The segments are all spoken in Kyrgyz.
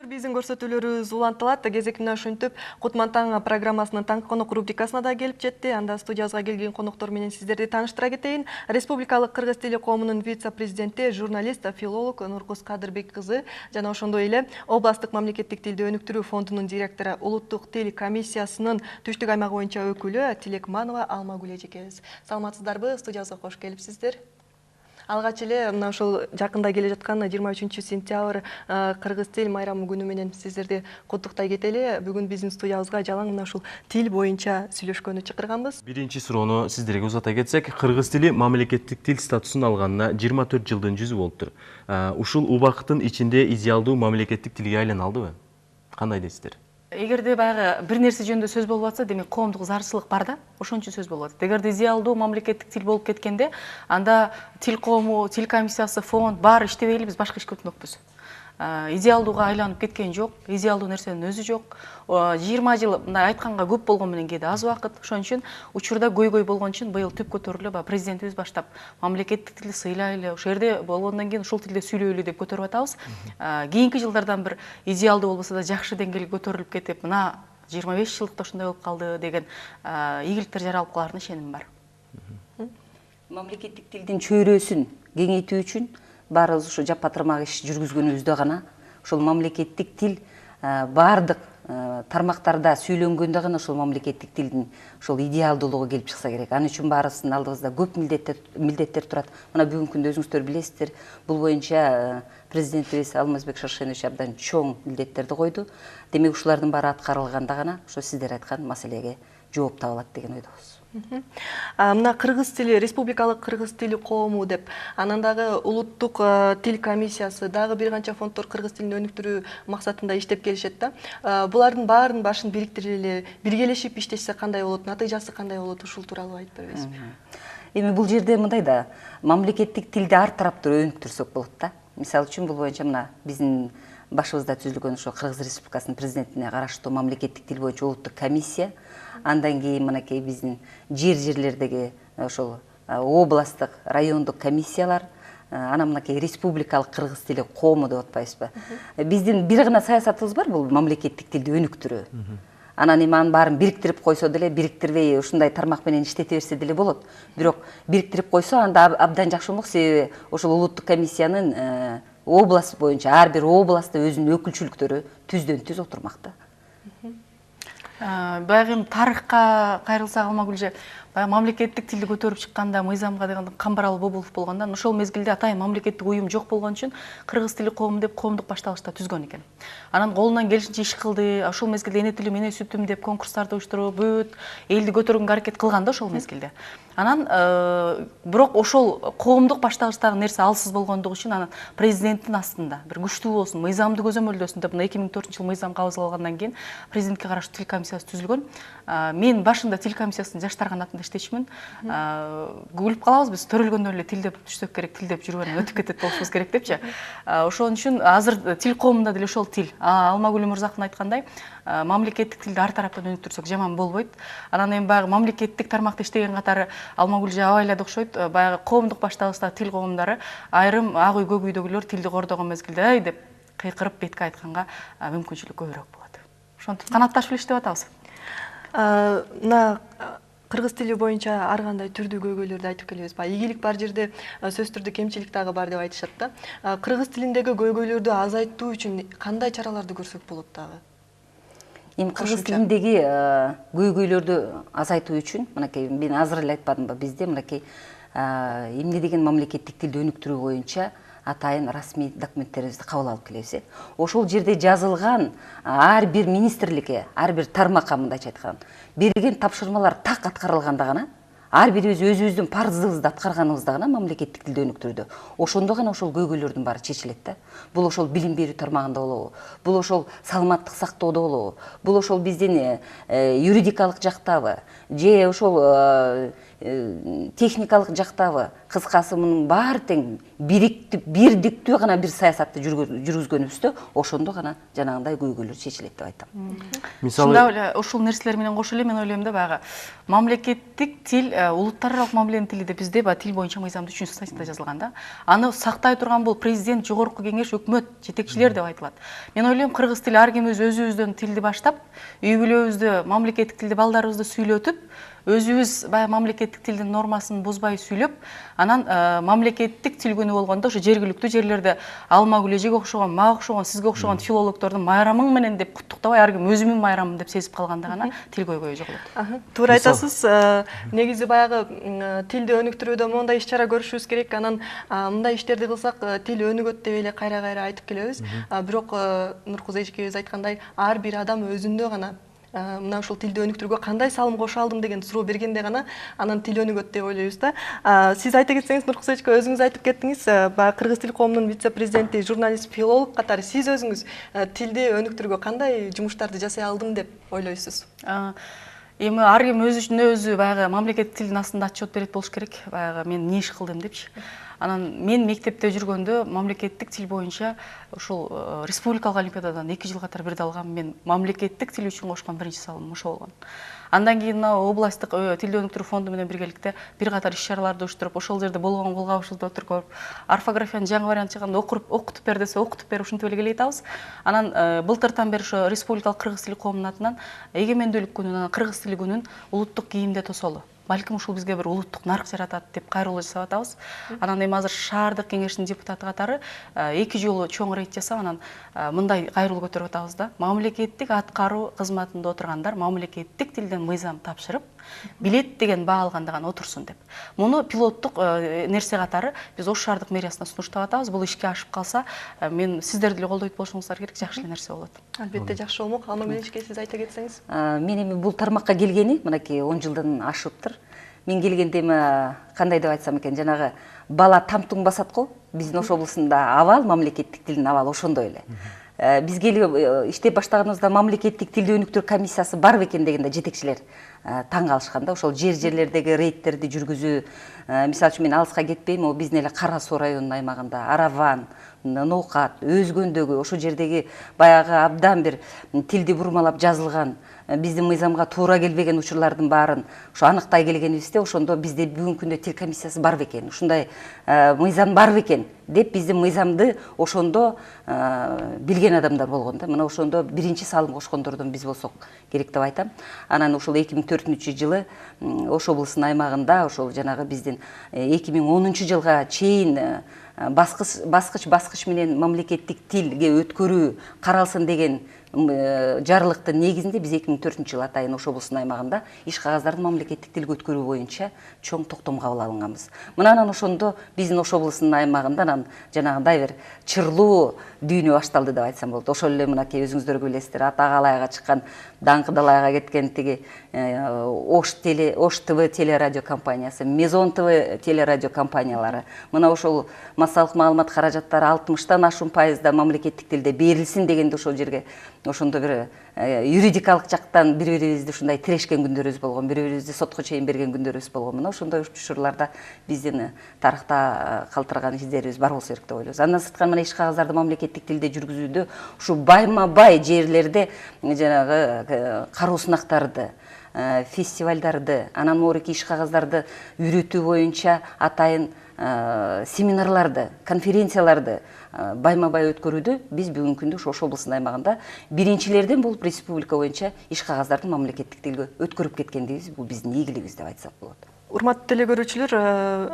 биздин көрсөтүүлөрүбүз улантылат. Кезек менен ошентип Кутман таң программасынын таңкы конок рубрикасына да келип жетти. Анда студиябызга келген коноктор менен сиздерди тааныштыра кетейин. Республикалык кыргыз тили коомунун вице-президенти, журналист, филолог Нуркуз Кадырбек кызы жана ошондой эле областтык мамлекеттик тилди өнүктүрүү фондунун директору, улуттук тил комиссиясынын түштүк аймагы боюнча өкүлү Тилекманова Алмагүл эжекебиз. Саламатсыздарбы? Студиябызга кош келипсиздер. Алгач эле мына ушул жакында келе жаткан 23-сентябрь кыргыз тил майрамы күнү менен сиздерди куттуктай кетели. Бүгүн биздин студиябызга жалаң мына ушул тил боюнча сүйлөшкөнү чакырганбыз. Биринчи суроону сиздерге узата кетсек, кыргыз тили мамлекеттик тил статусун алганына 24 жылдын жүзү болуптур. Ушул убакыттын ичинде идеалдуу мамлекеттик тилге айлана алдыбы? Кандай дейсиздер? Эгерде баягы бир нерсе жөнүндө сөз болуп атса, демек коомдук зарчылык бар да, ошон үчүн сөз болуп атат. Эгерде идеалдуу мамлекеттик тил болуп кеткенде, анда тил коому, тил комиссиясы, фонд баары иштебейли биз башка ишке өтмөкпүз. Идеалдууга айланып кеткен жок, идеалдуу нерсенин өзү жок. 20 жыл мындай айтканга көп болгон менен кээде аз убакыт. Ошон үчүн учурда көйгөй болгон үчүн быйыл түп көтөрүлүп, президентибиз баштап мамлекеттик тилди сыйлайлы, ошол жерде болгондон кийин ушул тилде сүйлөйлү деп көтөрүп атабыз. Кийинки жылдардан бир идеалдуу болбосо да жакшы деңгээлге көтөрүлүп кетип, мына 25 жылдыкта ушундай болуп калды деген ийгиликтер жаралып каларына ишеним бар. Мамлекеттик тилдин чөйрөсүн кеңейтүү үчүн баарыбыз ушу жапа тырмак иш жүргүзгөнүбүздө гана ушул мамлекеттик тил баардык тармактарда сүйлөнгөндө гана ушул мамлекеттик тилдин ушул идеалдуулугу келип чыкса керек. Ал үчүн баарыбыздын алдыбызда көп милдеттер турат. Мына бүгүнкү күндө өзүңүздөр билесиздер, бул боюнча президентибиз Алмазбек Шаршенович абдан чоң милдеттерди койду. Демек ушулардын баары аткарылганда гана ошо сиздер айткан маселеге жооп табылат деген ойдобуз. Мына кыргыз тили, республикалык кыргыз тили коому деп, анан дагы улуттук тил комиссиясы, дагы бир канча фонддор кыргыз тилин өнүктүрүү максатында иштеп келишет да. Булардын баарынын башын бириктире эле, биргелешип иштешсе кандай болот, натыйжасы кандай болот, ушул тууралуу айтып бересизби? Эми бул жерде мындай да, мамлекеттик тилди ар тараптуу өнүктүрсөк болот да. Мисалы үчүн бул боюнча мына биздин башыбызда түзүлгөн ошо Кыргыз Республикасынын президентине караштуу мамлекеттик тил боюнча улуттук комиссия, андан кийин мынакей биздин жерлердеги ошол областтык, райондук комиссиялар, анан мынакей республикалык кыргыз тили коому деп атпайбызбы? Биздин бир гана саясатыбыз бар, бул мамлекеттик тилди өнүктүрүү. Анан эми анын баарын бириктирип койсо деле, бириктирбей ушундай тармак менен иштете берсе деле болот. Бирок бириктирип койсо анда абдан жакшы болмок, себеби ошол улуттук комиссиянын область боюнча ар бир областта өзүнүн өкүлчүлүктөрү түздөн түз отурмак да. Баягы тарыхка кайрылсак, Алмагүл эже, баягы мамлекеттик тилди көтөрүп чыкканда мыйзамга деген Камбаралы Бобулов болгондо, ошол мезгилде атайын мамлекеттик уюм жок болгон үчүн кыргыз тили коому деп коомдук башталышта түзгөн экен. Анан колунан келишинче иш кылды, ошол мезгилде эне тилим, эне сүтүм деп конкурстарды уюштуруп, бүт элди көтөргөнгө аракет кылган да ошол мезгилде. Анан бирок ошол коомдук башталыштагы нерсе алсыз болгондугу үчүн анан президенттин астында бир күчтүү болсун, мыйзамды көзөмөлдөсүн деп 2004 жылы мыйзам кабыл алгандан кийин президентке караштуу тил комиссиясы түзүлгөн. Мен башында тил комиссиясынын жаштар канатында иштечүмүн. Күлүп калабыз биз, төрөлгөндөн эле тил деп түшсөк керек, тил деп жүргөн өтүп кетет болушубуз керек депчи. Ошон үчүн азыр тил коомунда деле ошол тил. Алмагүл Мырзакын айткандай, мамлекеттик тилди ар тараптан өнүктүрсөк жаман болбойт. Анан эми баягы мамлекеттик тармакта иштеген катары Алмагүл эже абайлады окшойт. Баягы коомдук башталышта тил коомдары айрым ак үй көк үйдөгүлөр тилди кордогон мезгилде ай деп кыйкырып бетке айтканга мүмкүнчүлүк көбүрөөк болот. Ошентип канатташып иштеп атабыз. Мына кыргыз тили боюнча ар кандай түрдүү көйгөйлөрдү айтып келебиз. Ийгилик бар жерде сөзсүз түрдө кемчилик дагы бар деп айтышат да. Кыргыз тилиндеги көйгөйлөрдү азайтуу үчүн кандай чараларды көрсөк болот дагы? Эми кыргыз тилиндеги көйгөйлөрдү азайтуу үчүн, мынакей мен азыр эле айтпадымбы, бизде мынакей эмне деген мамлекеттик тилди өнүктүрүү боюнча атайын расмий документтерибизди кабыл алып келебиз. Ошол жерде жазылган ар бир министрликке, ар бир тармакка мындайча айтканда, берилген тапшырмалар так аткарылганда гана, ар бирибиз өзүбүздүн парзыбызды аткарганыбызда гана мамлекеттик тилди өнүктүрүүдө ошондо гана ошол көйгөйлөрдүн баары чечилет да. Бул ошол билим берүү тармагында болобу, бул ошол саламаттык сактоодо болобу, бул ошол биздин юридикалык жактабы, же ошол техникалык жактабы, кыскасы мунун баары тең бирдиктүү гана бир саясатты жүргүзгөнүбүздө ошондо гана жанагындай көйгөйлөр чечилет деп айтам. Ушунда эле ушул нерселер менен кошо эле мен ойлойм да баягы мамлекеттик тил, улуттар аралык мамиленин тили деп бизде тил боюнча мыйзамда 3 статьяда жазылган да. Аны сактай турган бул президент, жогорку кеңеш, өкмөт, жетекчилер деп айтылат. Мен ойлойм кыргыз тили ар ким өзүбүздөн тилди баштап, үй бүлөбүздө мамлекеттик тилди балдарыбызды сүйлөтүп, өзүбүз баягы мамлекеттик тилдин нормасын бузбай сүйлөп, анан мамлекеттик тил күнү болгондо ошо жергиликтүү жерлерде алма күлөжеге окшогон, мага окшогон, сизге окшогон филологдордун майрамың менен деп куттуктабай, ар ким өзүмдүн майрамым деп сезип калганда гана тил көйгөйү жогулат. Туура айтасыз. Негизи баягы тилди өнүктүрүүдө мондай иш-чара көрүшүбүз керек. Анан мындай иштерди кылсак тил өнүгөт деп эле кайра-кайра айтып келебиз. Бирок Нуркуза эжекебиз айткандай, ар бир адам өзүндө гана мына ушул тилди өнүктүрүүгө кандай салым кошо алдым деген суроо бергенде гана анан тил өнүгөт деп ойлойбуз да. Сиз айта кетсеңиз, Нуркуза эжеке, өзүңүз айтып кеттиңиз, баягы кыргыз тил коомунун вице-президенти, журналист, филолог катары сиз өзүңүз тилди өнүктүрүүгө кандай жумуштарды жасай алдым деп ойлойсуз? Эми ар ким өзү баягы мамлекеттик тилдин астында отчет берет болуш керек. Баягы мен эмне иш кылдым депчи. Анан мен мектепте жүргөндө мамлекеттик тил боюнча ушул республикалык олимпиададан 2 жыл катар бирде алгам. Мен мамлекеттик тил үчүн кошкон биринчи салымым ошо болгон. Андан кийин областтык тилди өнүктүрүү фонду менен биргеликте бир катар иш-чараларды уюштуруп, ошол жерде болгон кылгабызды отургуп, орфографиянын жаңы варианты чыкканда окутуп бер десе, окутуп берип ушинтип эле келе жатабыз. Анан былтыртан бери ошо республикалык кыргыз тили коомунун атынан эгемендүүлүк күнүн, кыргыз тили күнүн улуттук кийимде тосолу. Балким ушул бизге бир улуттук нарк жаратат деп кайрылуу жасап атабыз. Анан эми азыр шаардык кеңештин депутаты катары 2 жолу чоң рейд жасап, анан мындай кайрылуу көтөрүп атабыз да. Мамлекеттик аткаруу кызматында отургандар мамлекеттик тилден мыйзам тапшырып, билет деген баа алганда гана отурсун деп. Муну пилоттук нерсе катары биз Ош шаардык мэриясына сунуштап атабыз. Бул ишке ашып калса, мен сиздер деле колдойт болушуңуздар керек, жакшы эле нерсе болот. Албетте жакшы болмок. Алма Гүлөжке, сиз айта кетсеңиз. Мен эми бул тармакка келгени мынакей 10 жылдан ашыптыр. Мен келгенде кандай деп айтсам экен, жанагы бала тамтуң басат го, биздин Ош облусунда абал, мамлекеттик тилдин абалы ошондой эле. Биз келип иштеп баштаганыбызда мамлекеттик тилди өнүктүрүү комиссиясы бар бекен дегенде жетекчилер таң калышканда, ошол жерлердеги рейдтерди жүргүзүү, мисалы үчүн мен алыска кетпейм, о биздин эле Кара Суу районунун аймагында, Араван, Ноокат, Өзгөндөгү ошол жердеги баягы абдан бир тилди бурмалап жазылган, биздин мыйзамга туура келбеген учурлардын баарын ошо аныктай келгенибизде, ошондо бизде бүгүнкү күндө тил комиссиясы бар бекен, ушундай мыйзам бар бекен деп биздин мыйзамды ошондо билген адамдар болгон да. Мына ошондо биринчи салым кошкондордон биз болсок керек деп айтам. Анан ошол 2004-жылы Ош облусунун аймагында ошол жанагы биздин 2010-жылга чейин баскыч менен мамлекеттик тилге өткөрүү каралсын деген жарлыктын негизинде биз 2004-жылы атайын Ош облусунун аймагында иш кагаздарын мамлекеттик тилге өткөрүү боюнча чоң токтом кабыл алынганбыз. Мынанан ошондо биздин Ош облусунун аймагында анан жанагындай бир чырлуу дүйнө башталды деп айтсам болот. Ошол эле мынакей өзүңүздөр билесиздер, ата калайга чыккан, даңкы далайга кеткен тиги Ош ТВ телерадио компаниясы, Мезон ТВ телерадио компаниялары. Мына ошол массалык маалымат каражаттары 60-тан ашуун пайызда мамлекеттик тилде берилсин дегенде ошол жерге ошондо бир юридикалык жактан бири-бирибизди ушундай тирешкен күндөрүбүз болгон, бири-бирибизди сотко чейин берген күндөрүбүз болгон. Мына ошондой учурларда биздин тарыхта калтырган издерибиз бар болсо керек деп ойлойбуз. Андан сырткары мына иш кагаздарды мамлекеттик тилде жүргүзүүдө ушу байма-бай жерлерде жанагы кароо сынактарды, фестивалдарды, анан моорики иш кагаздарды үйрөтүү боюнча атайын семинарларды, конференцияларды байма-бай өткөрүүдө биз бүгүнкү күндө Ош облусунун аймагында биринчилерден болуп республика боюнча иш кагаздарды мамлекеттик тилге өткөрүп кеткендигибиз бул биздин ийгилигибиз деп айтсак болот. Урматтуу теле көрүүчүлөр,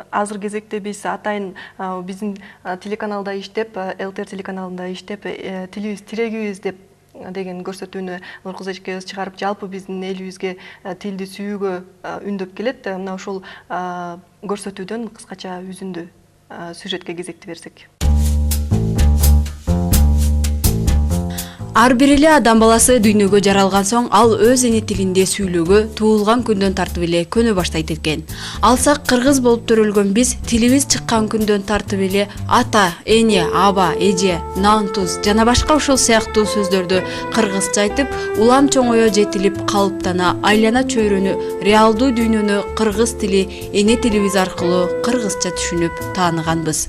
азыр кезекте биз атайын биздин телеканалда иштеп, ЛТР телеканалында иштеп, тилибиз тирегибиз деген көрсөтүүнү Нуркуза эжекебиз чыгарып, жалпы биздин элибизге тилди сүйүүгө үндөп келет. Мына ушул көрсөтүүдөн кыскача үзүндү сюжетке кезекти берсек. Ар бир эле адам баласы дүйнөгө жаралган соң ал өз эне тилинде сүйлөөгө туулган күндөн тартып эле көнө баштайт экен. Алсак кыргыз болуп төрөлгөн биз тилибиз чыккан күндөн тартып эле ата, эне, аба, эже, нан, туз жана башка ушул сыяктуу сөздөрдү кыргызча айтып, улам чоңое жетилип калыптана айлана чөйрөнү, реалдуу дүйнөнү кыргыз тили, эне тилибиз аркылуу кыргызча түшүнүп тааныганбыз.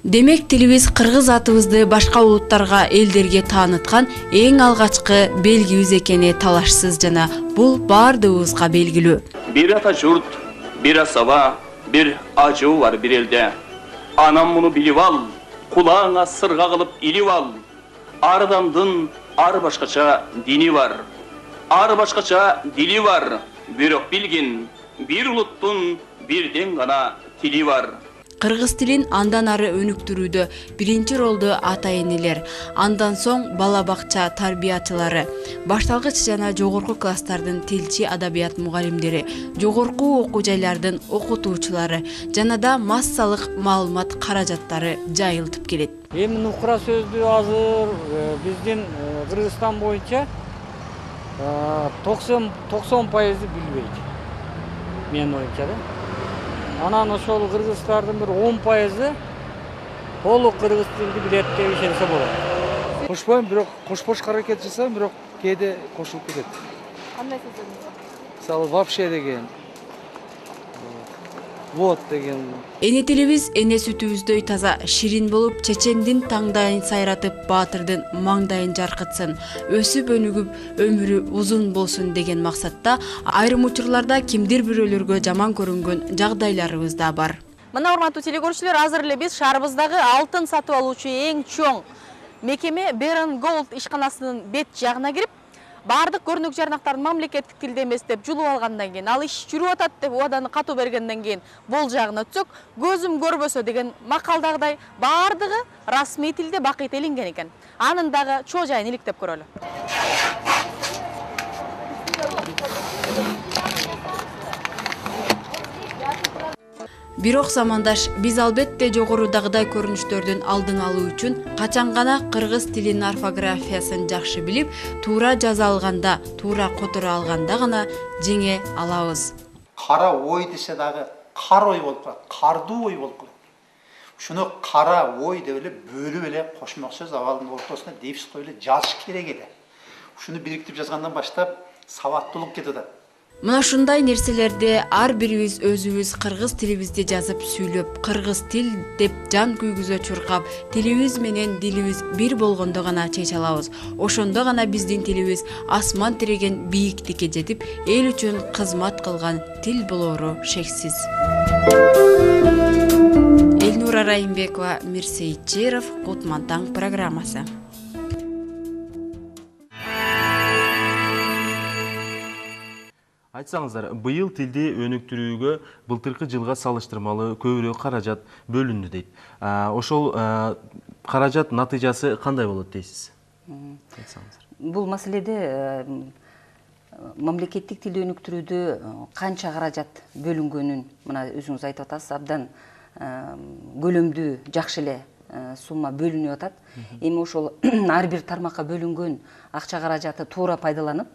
Демек тилибиз кыргыз атыбызды башка улуттарга, элдерге тааныткан эң алгачкы белгибиз экени талашсыз жана бул баардыгыбызга белгилүү. Bir ata jurt, bir asaba, bir acı var bir elde. Anam bunu bilip al, kulağına sırga kılıp ilip al. Ardandın ar başkaça dini var. Ar başkaça dili var. Bir ok bilgin, bir uluttun, birden gana tili var. Кыргыз тилин андан ары өнүктүрүүдө биринчи ролду ата энелер, андан соң бала бакча тарбиячылары, башталгыч жана жогорку класстардын тилчи адабият мугалимдери, жогорку окуу жайлардын окутуучулары жана да массалык маалымат каражаттары жайылтып келет. Эми нукура сөздү азыр биздин Кыргызстан боюнча 90% билбейт. Менин оюмча да. Анан ошол кыргыздардын бир 10% толук кыргыз тилди билет деп ишенсе болот. Кошпойм, бирок кошпош аракет жасайм, бирок кээде кошулуп кетет. Кандай сөздөр? Мисалы вообще деген, вот деген. Эне тилибиз эне сүтүбүздөй таза, ширин болуп, чечендин таңдайын сайратып, баатырдын маңдайын жаркытсын, өсүп өнүгүп, өмүрү узун болсун деген максатта айрым учурларда кимдир бирөөлөргө жаман көрүнгөн жагдайларыбыз да бар. Мына урматтуу телекөрүүчүлөр, азыр эле биз шаарыбыздагы алтын сатып алуучу эң чоң мекеме Берен Голд ишканасынын бет жагына кирип, бардык көрүнүк жарнактарын мамлекеттик тилде эмес деп жулуп алгандан кийин, ал иш жүрүп атат деп убаданы катуу бергенден кийин бул жагына өтсөк, көзүм көрбөсө деген макалдагыдай бардыгы расмий тилде бакыйт илинген экен. Анын дагы чоо жайын иликтеп көрөлү. Бирок замандаш, биз албетте жогорудагыдай көрүнүштөрдүн алдын алуу үчүн качан гана кыргыз тилинин орфографиясын жакшы билип, туура жаза алганда, туура которо алганда гана жеңе алабыз. Кара ой десе дагы кар ой болуп калат, кардуу ой болуп калат. Ушуну кара ой деп эле бөлүп эле кошмок сөз абалдын ортосуна дефис коюп эле жазыш керек эле. Ушуну бириктирип жазгандан баштап сабаттуулук кетип атат. Мына ушундай нерселерди ар бирибиз өзүбүз кыргыз тилибизде жазып сүйлөп, кыргыз тил деп жан күйгүзө чуркап, тилибиз менен дилибиз бир болгондо гана чече алабыз. Ошондо гана биздин тилибиз асман тиреген бийиктикке жетип, эл үчүн кызмат кылган тил болоору шексиз. Элнура Райымбекова, Мирсейит Чээров, Кутман таң программасы. Айтсаңыздар, быйыл тилди өнүктүрүүгө былтыркы жылга салыштырмалуу көбүрөөк каражат бөлүндү дейт. Ошол каражат натыйжасы кандай болот дейсиз? Айтсаңыздар. Бул маселеде мамлекеттик тилди өнүктүрүүдө канча каражат бөлүнгөнүн мына өзүңүз айтып атасыз, абдан көлөмдүү жакшы эле сумма бөлүнүп атат. Эми ошол ар бир тармакка бөлүнгөн акча каражаты туура пайдаланып,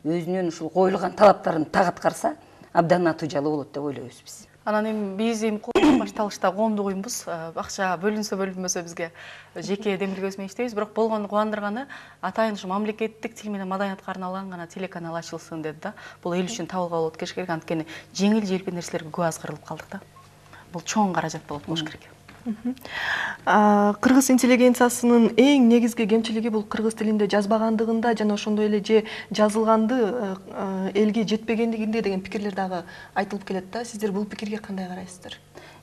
өзүнүн ушул коюлган талаптарын так аткарса, абдан натыйжалуу болот деп ойлойбуз биз. Анан эми биз коомдук башталышта коомдук уюмбуз, акча бөлүнсө бөлүнбөсө бизге жеке демилгебиз менен иштейбиз, бирок болгону кубандырганы атайын ушу мамлекеттик тил менен маданиятка арналган гана телеканал ачылсын деди да. Бул эл үчүн табылга болот керек, анткени жеңил-желпи нерселерге көп аз кырылып калдык да. Бул чоң каражат болуш керек. Кыргыз интеллигенциясынын эң негизги кемчилиги бул кыргыз тилинде жазбагандыгында жана ошондой эле же жазылганды элге жетпегендигинде деген пикирлер дагы айтылып келет да. Сиздер бул пикирге кандай карайсыздар?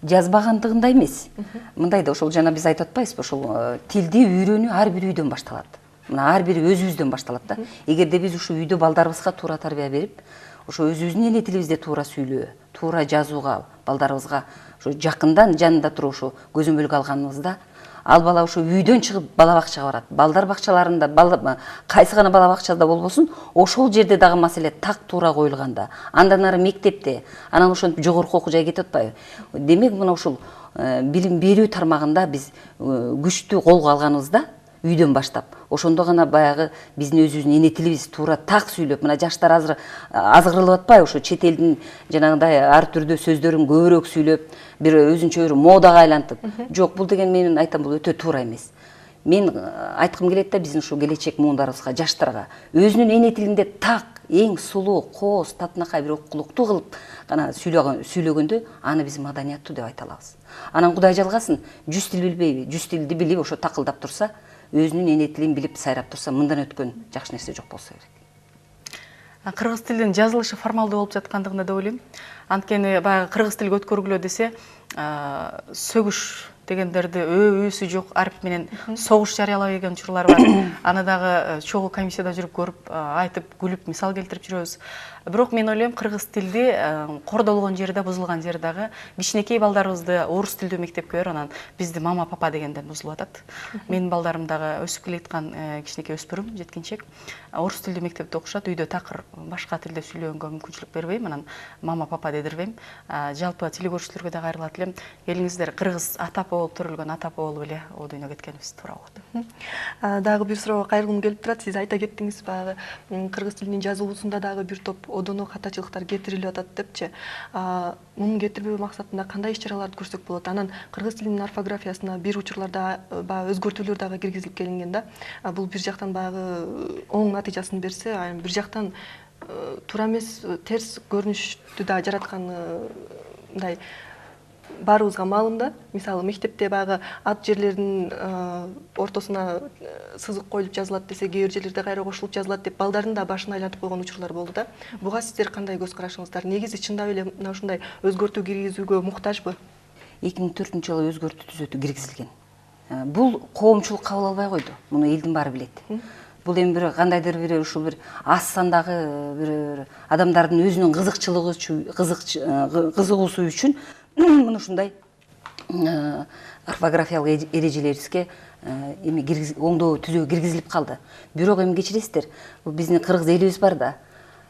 Жазбагандыгында эмес. Мындай да ошол жана биз айтып атпайбызбы, ошол тилди үйрөнүү ар бир үйдөн башталат. Мына ар бири өзүбүздөн башталат да. Эгерде биз ушу үйдө балдарыбызга туура тарбия берип, ошо өзүбүздүн эне тилибизде туура сүйлөө, туура жазууга балдарыбызга жакындан жанында туруп ушу көзөмөлгө алганыбызда, ал бала ушу үйдөн чыгып бала бакчага барат. Балдар бакчаларында кайсы гана бала бакчада болбосун, ошол жерде дагы маселе так туура коюлганда, андан ары мектепте, анан ошентип жогорку окуу жайга кетип атпайбы. Демек мына ушул билим берүү тармагында биз күчтүү колго алганыбызда үйдөн баштап ошондо гана баягы биздин өзүбүздүн эне тилибиз туура так сүйлөп, мына жаштар азыр азгырылып атпайбы, ошо чет элдин жанагындай ар түрдүү сөздөрүн көбүрөөк сүйлөп, бир өзүнчө бир модага айлантып. Жок, бул деген мен айтам, бул өтө туура эмес. Мен айткым келет да биздин ушу келечек муундарыбызга, жаштарга өзүнүн эне тилинде так, эң сулуу, кооз, татынакай бир окулуктуу кылып гана сүйлөгөндө аны биз маданияттуу деп айта алабыз. Анан Кудай жалгасын, 100 тил билбейби, 100 тилди билип ошо такылдап турса, өзүнүн эне тилин билип сайрап турса, мындан өткөн жакшы нерсе жок болсо керек. Кыргыз тилинин жазылышы формалдуу болуп жаткандыгында да ойлойм. Анткени баягы кыргыз тилге өткөргүлө десе, сөгүш дегендерди өөсү жок арп менен согуш жарыялап келген учурлар бар. Аны дагы чогуу комиссияда жүрүп көрүп, айтып, күлүп, мисал келтирип жүрөбүз. Бирок мен ойлойм, кыргыз тилди кордолгон жери да, бузулган жери дагы. Кичинекей балдарыбызды орус тилдүү мектепке берип, анан бизди мама папа дегенден бузулуп атат. Менин балдарым дагы өсүп келаткан кичинекей өспүрүм, жеткинчек. Орус тилдүү мектепте окушат, үйдө такыр башка тилде сүйлөгөнгө мүмкүнчүлүк бербейм, анан мама папа дедирбейм. Жалпы тил көрүүчүлөргө дагы кайрылат элем. Келиңиздер, кыргыз ата болуп төрөлгөн ата болуп эле о дүйнөгө кеткенибиз туура болот. Дагы бир суроого кайрылгым келип турат. Сиз айта кеттиңиз, баягы кыргыз тилинин жазуусунда дагы бир топ одоно катачылыктар кетирилип атат депчи. Мунун кетирбөө максатында кандай иш-чараларды көрсөк болот? Анан кыргыз тилинин орфографиясына бир учурларда баягы өзгөртүүлөр дагы киргизилип келинген да. Бул бир жактан баягы оң натыйжасын берсе, бир жактан туура эмес, терс көрүнүштү да жараткан мындай баарыбызга маалым да. Мисалы мектепте баягы ат жерлердин ортосуна сызык коюлуп жазылат десе, кээ бир жерлерде кайра кошулуп жазылат деп балдардын да башын айлантып койгон учурлар болду да. Буга сиздер кандай көз карашыңыздар? Негизи чындап эле мына ушундай өзгөртүү киргизүүгө муктажбы? 2004-жылы өзгөртүү түзөтүү киргизилген. Бул коомчулук кабыл албай койду. Муну элдин баары билет. Бул эми бир кандайдыр бир ушул бир аз сандагы бир адамдардын өзүнүн кызыгуусу үчүн мына ушундай орфографиялык эрежелерибизге эми оңдоо түзөө киргизилип калды. Бирок эми кечиресиздер, бул биздин кыргыз элибиз бар да,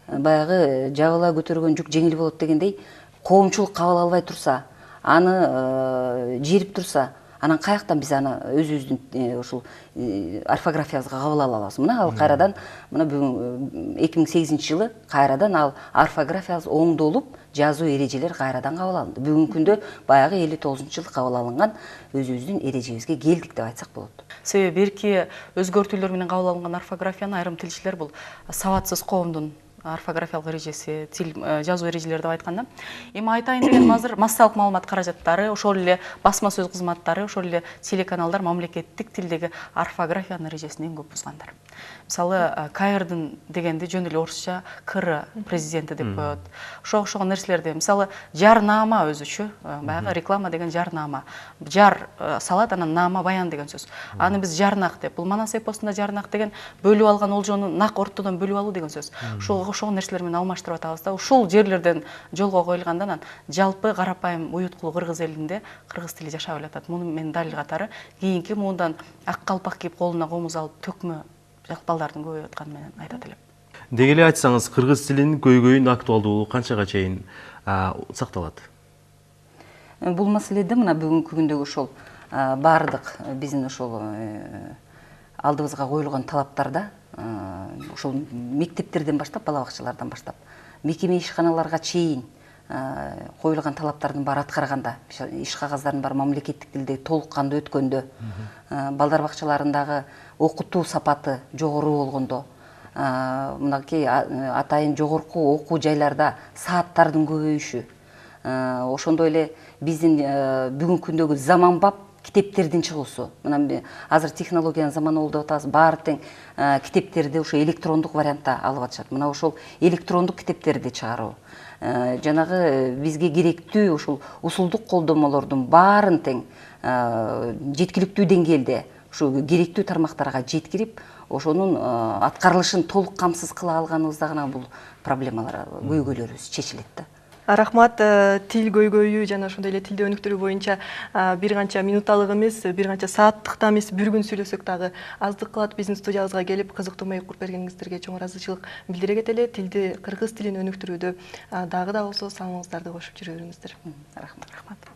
баягы жабыла көтөргөн жүк жеңил болот дегендей, коомчулук кабыл албай турса, аны жерип турса, анан каяктан биз аны өзүбүздүн ушул орфографиябызга кабыл ала алабыз? Мына ал кайрадан, мына бүгүн 2008-жылы кайрадан ал орфографиябыз оңдолуп, жазуу эрежелер кайрадан кабыл алынды. Бүгүнкү күндө баягы 59-жылы кабыл алынган өзүбүздүн эрежебизге келдик деп айтсак болот. Себеби берки өзгөртүүлөр менен кабыл алынган орфографияны айрым тилчилер бул сабатсыз коомдун орфографиялык эрежеси, тил жазуу эрежелери деп айтканда. Эми айтайын дегеним, азыр массалык маалымат каражаттары, ошол эле басма сөз кызматтары, ошол эле телеканалдар мамлекеттик тилдеги орфографиянын эрежесин эң көп бузгандар. Мисалы, КРдын дегенди жөн эле орусча КР президенти деп коет. Ошого нерселерди, мисалы, жарнама өзүчө, баягы реклама деген жарнама. Жар салат, анан наама баян деген сөз. Аны биз жарнак деп, бул Манас эпосунда жарнак деген бөлүп алган олжону нак ортодон бөлүп алуу деген сөз. Ошол нерселер менен алмаштырып атабыз да. Ушул жерлерден жолго коюлганда, анан жалпы карапайым уюткулуу кыргыз элинде кыргыз тили жашап эле. Муну мен далил катары кийинки муундан ак калпак кийип колуна комуз алып төкмө балдардын көбөйүп атканын менен айтат элем. Деги эле айтсаңыз, кыргыз тилинин көйгөйүн актуалдуулугу канчага чейин сакталат? Бул маселеде мына бүгүнкү күндөгү ошол баардык биздин ошол алдыбызга коюлган талаптарда ошол мектептерден баштап, бала бакчалардан баштап, мекеме ишканаларга чейин коюлган талаптардын баары аткарганда, иш кагаздардын баары мамлекеттик тилде толук кандуу өткөндө, балдар бакчаларындагы окутуу сапаты жогору болгондо, мынакей атайын жогорку окуу жайларда сааттардын көбөйүшү, ошондой эле биздин бүгүнкү күндөгү заманбап китептердин чыгуусу. Мына азыр технологиянын заманы болду деп атабыз. Баары тең китептерди ошо электрондук вариантта алып атышат. Мына ошол электрондук китептерди чыгаруу, жанагы бизге керектүү ушул усулдук колдомолордун баарын тең жеткиликтүү деңгээлде ушу керектүү тармактарга жеткирип, ошонун аткарылышын толук камсыз кыла алганыбызда гана бул проблемалар, көйгөйлөрүбүз чечилет да. Рахмат, тил көйгөйү жана ошондой эле тилди өнүктүрүү боюнча бир канча минуталык эмес, бир канча сааттык да эмес, бир күн сүйлөсөк дагы аздык кылат. Биздин студиябызга келип, кызыктуу маек куруп бергениңиздерге чоң ыраазычылык билдире кетели. Тилди, кыргыз тилин өнүктүрүүдө дагы да болсо салымыңыздарды кошуп жүрө бериңиздер. Рахмат.